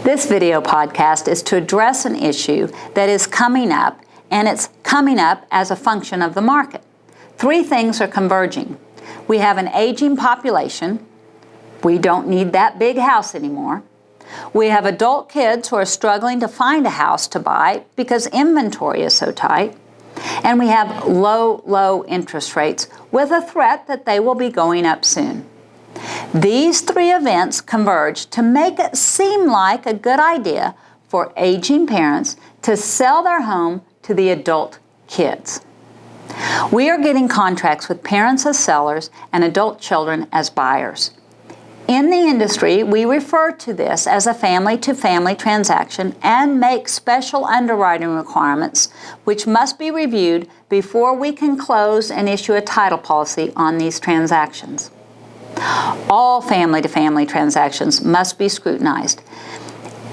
This video podcast is to address an issue that is coming up, and it's coming up as a function of the market. Three things are converging. We have an aging population. We don't need that big house anymore. We have adult kids who are struggling to find a house to buy because inventory is so tight. And we have low interest rates with a threat that they will be going up soon. These three events converge to make it seem like a good idea for aging parents to sell their home to the adult kids. We are getting contracts with parents as sellers and adult children as buyers. In the industry, we refer to this as a family-to-family transaction and make special underwriting requirements which must be reviewed before we can close and issue a title policy on these transactions. All family-to-family transactions must be scrutinized.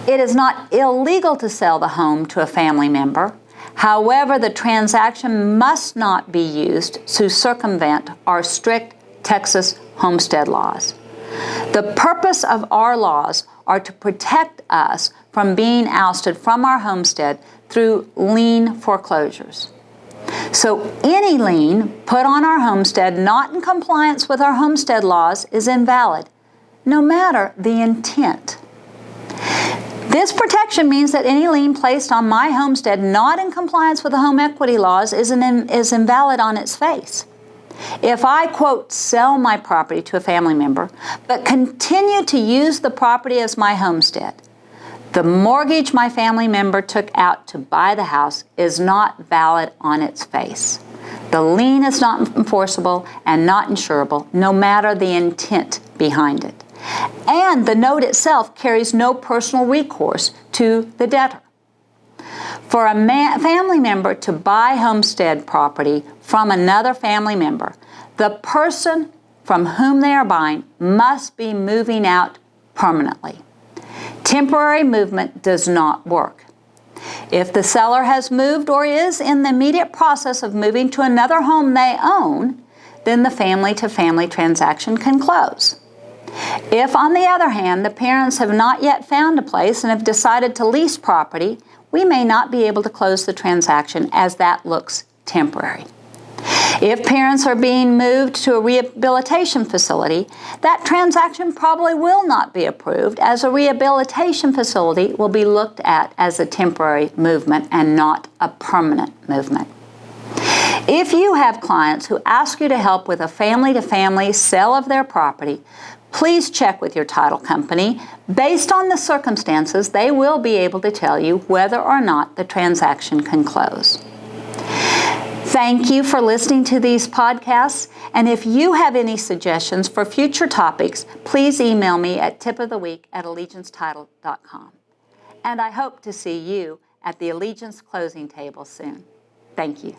It is not illegal to sell the home to a family member. However, the transaction must not be used to circumvent our strict Texas homestead laws. The purpose of our laws are to protect us from being ousted from our homestead through lien foreclosures. So any lien put on our homestead not in compliance with our homestead laws is invalid, no matter the intent. This protection means that any lien placed on my homestead not in compliance with the home equity laws is invalid on its face. If I, quote, sell my property to a family member, but continue to use the property as my homestead, the mortgage my family member took out to buy the house is not valid on its face. The lien is not enforceable and not insurable, no matter the intent behind it. And the note itself carries no personal recourse to the debtor. For a family member to buy homestead property from another family member, the person from whom they are buying must be moving out permanently. Temporary movement does not work. If the seller has moved or is in the immediate process of moving to another home they own, then the family-to-family transaction can close. If, on the other hand, the parents have not yet found a place and have decided to lease property, we may not be able to close the transaction as that looks temporary. If parents are being moved to a rehabilitation facility, that transaction probably will not be approved, as a rehabilitation facility will be looked at as a temporary movement and not a permanent movement. If you have clients who ask you to help with a family-to-family sale of their property, please check with your title company. Based on the circumstances, they will be able to tell you whether or not the transaction can close. Thank you for listening to these podcasts, and if you have any suggestions for future topics, please email me at tipoftheweek@allegiancetitle.com. And I hope to see you at the Allegiance closing table soon. Thank you.